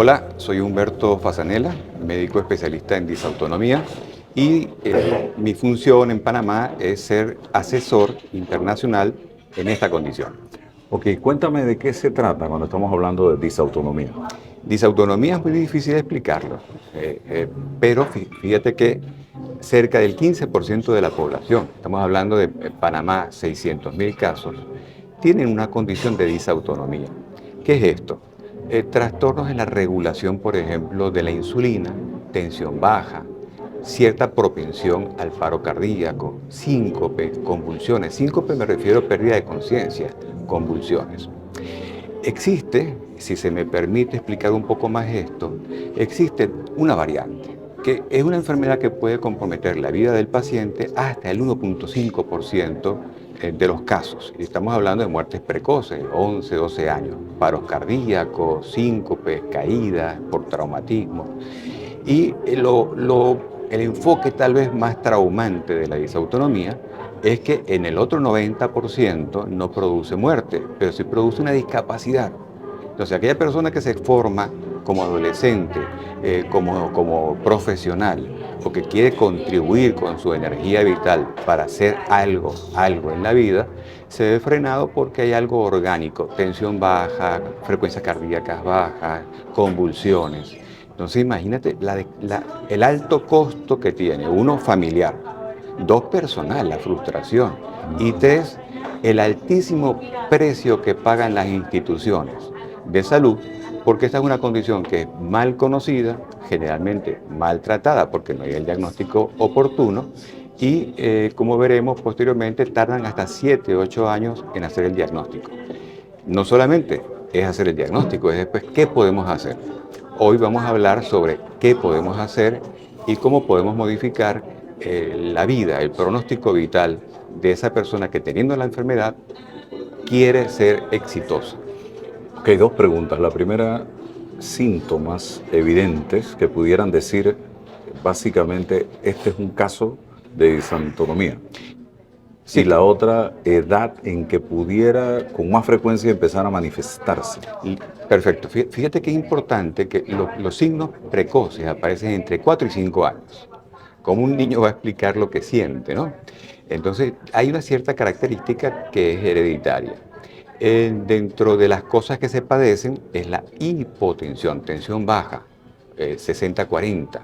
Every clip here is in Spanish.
Hola, soy Humberto Fasanella, médico especialista en disautonomía y mi función en Panamá es ser asesor internacional en esta condición. Ok, cuéntame de qué se trata cuando estamos hablando de disautonomía. Disautonomía es muy difícil de explicarlo, pero fíjate que cerca del 15% de la población, estamos hablando de Panamá, 600.000 casos, tienen una condición de disautonomía. ¿Qué es esto? Trastornos en la regulación, por ejemplo, de la insulina, tensión baja, cierta propensión al paro cardíaco, síncope, convulsiones. Síncope me refiero a pérdida de conciencia, convulsiones. Existe, si se me permite explicar un poco más esto, existe una variante, que es una enfermedad que puede comprometer la vida del paciente hasta el 1.5% de los casos. Y estamos hablando de muertes precoces, 11, 12 años, paros cardíacos, síncopes, caídas por traumatismo. Y el enfoque tal vez más traumante de la disautonomía es que en el otro 90% no produce muerte, pero sí produce una discapacidad. Entonces, aquella persona que se forma como adolescente, como profesional, o que quiere contribuir con su energía vital para hacer algo en la vida, se ve frenado porque hay algo orgánico, tensión baja, frecuencias cardíacas bajas, convulsiones. Entonces imagínate el alto costo que tiene, uno familiar, dos personal, la frustración, y tres, el altísimo precio que pagan las instituciones de salud, porque esta es una condición que es mal conocida, generalmente mal tratada porque no hay el diagnóstico oportuno, y como veremos posteriormente tardan hasta 7, 8 años en hacer el diagnóstico. No solamente es hacer el diagnóstico, es después qué podemos hacer. Hoy vamos a hablar sobre qué podemos hacer y cómo podemos modificar la vida, el pronóstico vital de esa persona que teniendo la enfermedad quiere ser exitosa. Ok, dos preguntas. La primera, síntomas evidentes que pudieran decir básicamente este es un caso de disautonomía. Sí, Y la otra, edad en que pudiera con más frecuencia empezar a manifestarse. perfecto. Fíjate que es importante que los signos precoces aparecen entre 4 y 5 años. ¿Cómo un niño va a explicar lo que siente, no? Entonces, hay una cierta característica que es hereditaria. Dentro de las cosas que se padecen es la hipotensión, tensión baja, 60-40.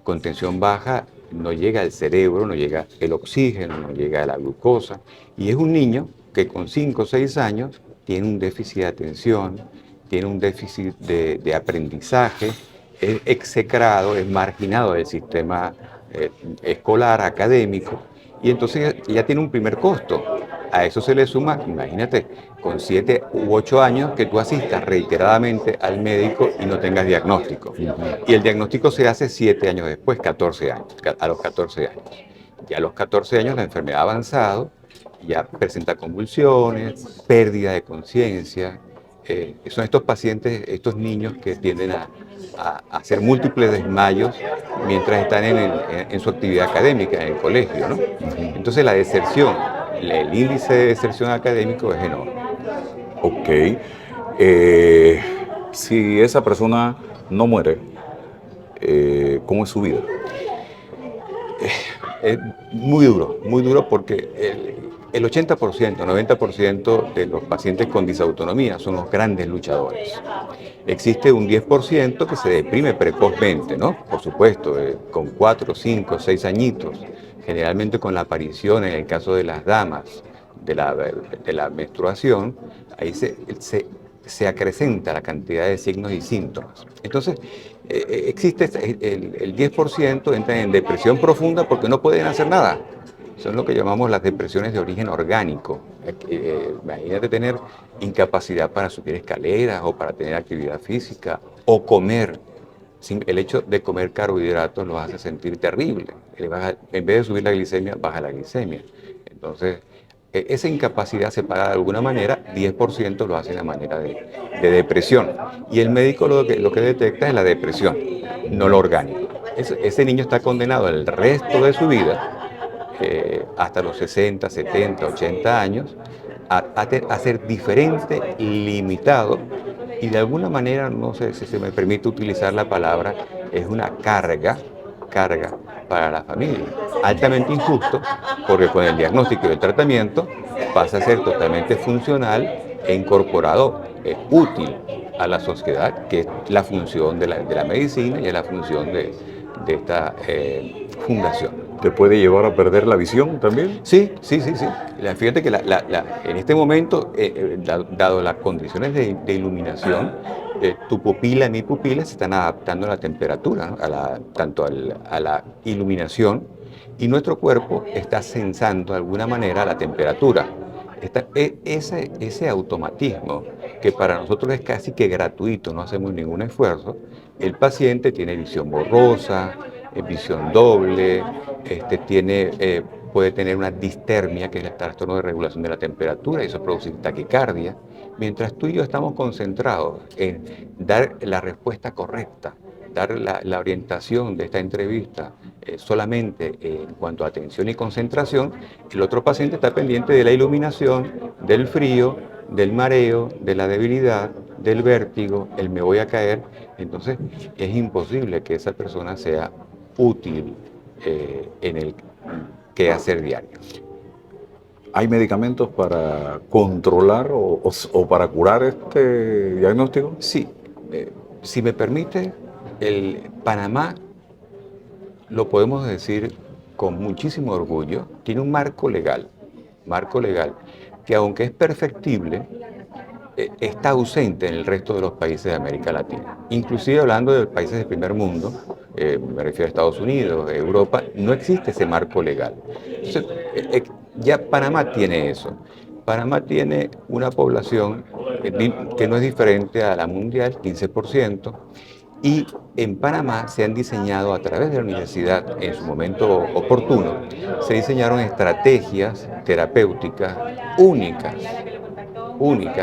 Con tensión baja no llega el cerebro, no llega el oxígeno, no llega la glucosa. Y es un niño que con 5 o 6 años tiene un déficit de atención, tiene un déficit de aprendizaje, es execrado, es marginado del sistema escolar, académico, y entonces ya tiene un primer costo. A eso se le suma, imagínate, con 7 u 8 años que tú asistas reiteradamente al médico y no tengas diagnóstico. Y el diagnóstico se hace 7 años después, 14 años, a los 14 años. Ya a los 14 años la enfermedad ha avanzado, ya presenta convulsiones, pérdida de conciencia. Son estos pacientes, estos niños que tienden a hacer múltiples desmayos mientras están en su actividad académica, en el colegio, ¿no? Entonces la deserción, el índice de deserción académico es enorme. Ok. Eh, si esa persona no muere, ¿cómo es su vida? Es muy duro porque el 80%, 90% de los pacientes con disautonomía son los grandes luchadores. Existe un 10% que se deprime precozmente, ¿no? Por supuesto, con 4, 5, 6 añitos, generalmente con la aparición, en el caso de las damas, de la menstruación, ahí se acrecenta la cantidad de signos y síntomas. Entonces, existe el 10% entra en depresión profunda porque no pueden hacer nada. Son lo que llamamos las depresiones de origen orgánico. Imagínate tener incapacidad para subir escaleras o para tener actividad física o comer. El hecho de comer carbohidratos los hace sentir terrible. En vez de subir la glicemia, baja la glicemia. Entonces, esa incapacidad se paga de alguna manera, 10% lo hace de manera de depresión. Y el médico lo que detecta es la depresión, no lo orgánico. Ese niño está condenado el resto de su vida, hasta los 60, 70, 80 años, a ser diferente, limitado y de alguna manera, no sé si se me permite utilizar la palabra, es una carga para la familia. Altamente injusto, porque con el diagnóstico y el tratamiento pasa a ser totalmente funcional e incorporado, útil a la sociedad, que es la función de la medicina y es la función de esta fundación. ¿Te puede llevar a perder la visión también? Sí, sí, sí, sí. Fíjate que en este momento, dado las condiciones de iluminación, tu pupila y mi pupila se están adaptando a la temperatura, ¿no? Tanto a la iluminación, y nuestro cuerpo está sensando de alguna manera la temperatura. Ese automatismo, que para nosotros es casi que gratuito, no hacemos ningún esfuerzo, el paciente tiene visión borrosa, visión doble, puede tener una distermia, que es el trastorno de regulación de la temperatura, y eso produce taquicardia, mientras tú y yo estamos concentrados en dar la respuesta correcta, dar la orientación de esta entrevista solamente en cuanto a atención y concentración. El otro paciente está pendiente de la iluminación, del frío, del mareo, de la debilidad, del vértigo, el me voy a caer. Entonces es imposible que esa persona sea útil en el quehacer diario. ¿Hay medicamentos para controlar o para curar este diagnóstico? Sí, si me permite, el Panamá, lo podemos decir con muchísimo orgullo, tiene un marco legal, que aunque es perfectible, está ausente en el resto de los países de América Latina. Inclusive hablando de países del primer mundo, me refiero a Estados Unidos, Europa, no existe ese marco legal. Entonces, ya Panamá tiene eso. Panamá tiene una población que no es diferente a la mundial, 15%, y en Panamá se han diseñado a través de la universidad, en su momento oportuno, se diseñaron estrategias terapéuticas únicas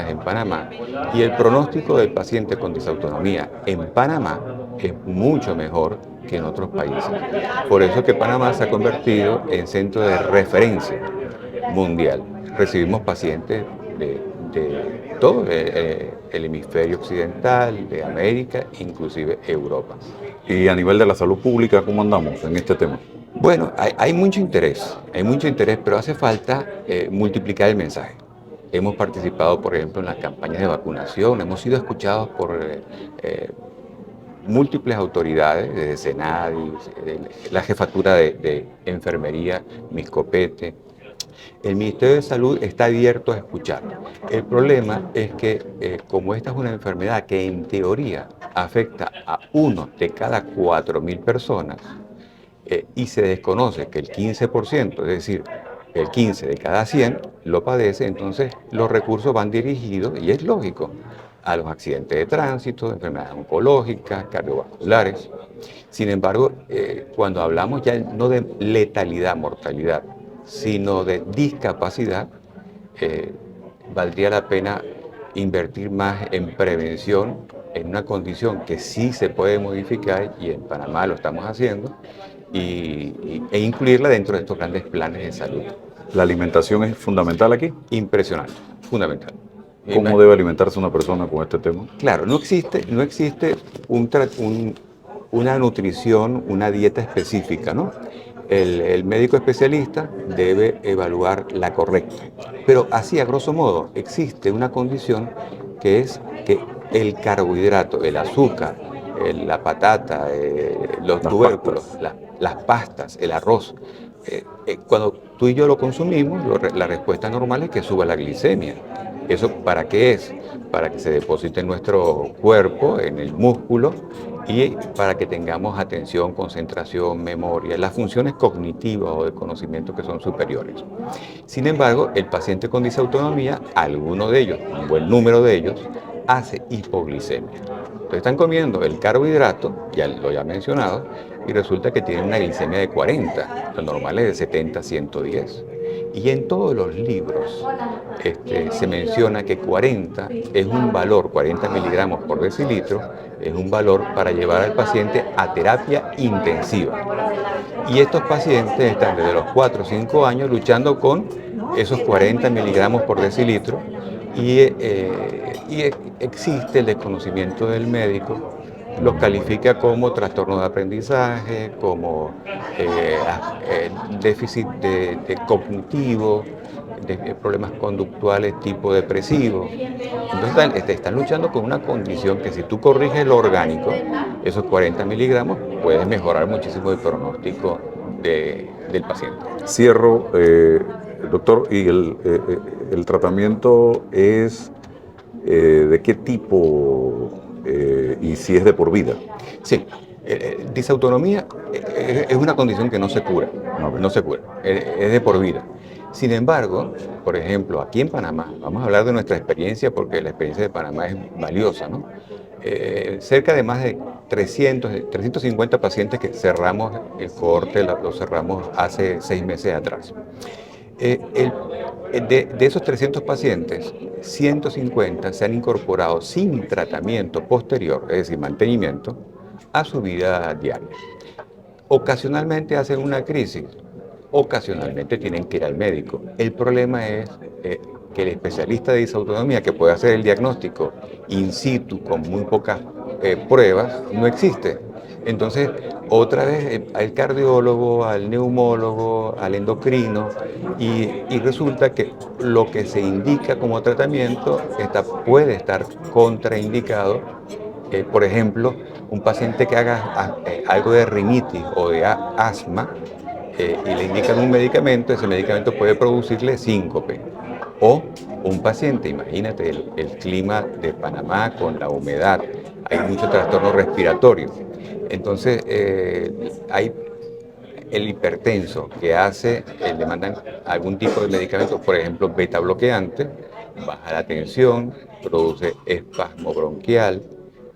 en Panamá, y el pronóstico del paciente con disautonomía en Panamá es mucho mejor que en otros países. Por eso que Panamá se ha convertido en centro de referencia mundial. Recibimos pacientes de todo el hemisferio occidental, de América, inclusive Europa. Y a nivel de la salud pública, ¿cómo andamos en este tema? Bueno, hay mucho interés, pero hace falta multiplicar el mensaje. Hemos participado, por ejemplo, en las campañas de vacunación, hemos sido escuchados por múltiples autoridades, desde Senadi, la jefatura de enfermería, Miscopete. El Ministerio de Salud está abierto a escuchar. El problema es que, como esta es una enfermedad que en teoría afecta a 1 de cada 4.000 personas, y se desconoce que el 15%, es decir, el 15 de cada 100 lo padece, entonces los recursos van dirigidos, y es lógico, a los accidentes de tránsito, enfermedades oncológicas, cardiovasculares. Sin embargo, cuando hablamos ya no de letalidad, mortalidad, sino de discapacidad, valdría la pena invertir más en prevención, en una condición que sí se puede modificar, y en Panamá lo estamos haciendo, e incluirla dentro de estos grandes planes de salud. ¿La alimentación es fundamental aquí? Impresionante, fundamental. ¿Cómo debe alimentarse una persona con este tema? Claro, no existe una nutrición, una dieta específica, ¿no? El médico especialista debe evaluar la correcta. Pero así, a grosso modo, existe una condición, que es que el carbohidrato, el azúcar, la patata, los tubérculos, las pastas, el arroz, cuando tú y yo lo consumimos, la respuesta normal es que suba la glicemia. ¿Eso para qué es? Para que se deposite en nuestro cuerpo, en el músculo, y para que tengamos atención, concentración, memoria, las funciones cognitivas o de conocimiento que son superiores. Sin embargo, el paciente con disautonomía, alguno de ellos, un buen número de ellos, hace hipoglicemia. Entonces están comiendo el carbohidrato, ya lo he mencionado, y resulta que tienen una glicemia de 40, lo normal es de 70 a 110. Y en todos los libros se menciona que 40 es un valor, 40 miligramos por decilitro, es un valor para llevar al paciente a terapia intensiva. Y estos pacientes están desde los 4 o 5 años luchando con esos 40 miligramos por decilitro, existe el desconocimiento del médico, los califica como trastorno de aprendizaje, como déficit de cognitivo, de problemas conductuales tipo depresivo. Entonces están luchando con una condición que si tú corriges lo orgánico, esos 40 miligramos, puedes mejorar muchísimo el pronóstico del paciente. Cierro, doctor, ¿y el tratamiento es de qué tipo y si es de por vida? Sí, disautonomía es una condición que no se cura, Ok. no se cura, es de por vida. Sin embargo, por ejemplo, aquí en Panamá, vamos a hablar de nuestra experiencia porque la experiencia de Panamá es valiosa, ¿no? Cerca de más de 350 pacientes que cerramos el cohorte, lo cerramos hace 6 meses atrás. De esos 300 pacientes, 150 se han incorporado sin tratamiento posterior, es decir, mantenimiento, a su vida diaria. Ocasionalmente hacen una crisis, ocasionalmente tienen que ir al médico. El problema es que el especialista de disautonomía que puede hacer el diagnóstico in situ con muy pocas pruebas no existe. Entonces, otra vez al cardiólogo, al neumólogo, al endocrino, y resulta que lo que se indica como tratamiento puede estar contraindicado. Por ejemplo, un paciente que haga algo de rinitis o de asma y le indican un medicamento, ese medicamento puede producirle síncope. O un paciente, imagínate el clima de Panamá con la humedad, hay mucho trastorno respiratorio. Entonces, hay el hipertenso que le mandan algún tipo de medicamento, por ejemplo, beta bloqueante, baja la tensión, produce espasmo bronquial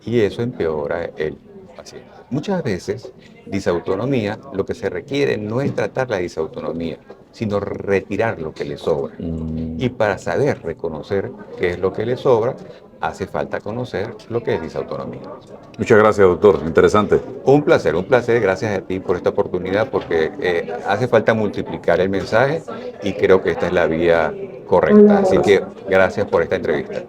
y eso empeora el paciente. Muchas veces, disautonomía, lo que se requiere no es tratar la disautonomía, sino retirar lo que le sobra. Y para saber reconocer qué es lo que le sobra, hace falta conocer lo que es disautonomía. Muchas gracias, doctor. Interesante. Un placer, gracias a ti por esta oportunidad, porque hace falta multiplicar el mensaje y creo que esta es la vía correcta. Así que gracias por esta entrevista.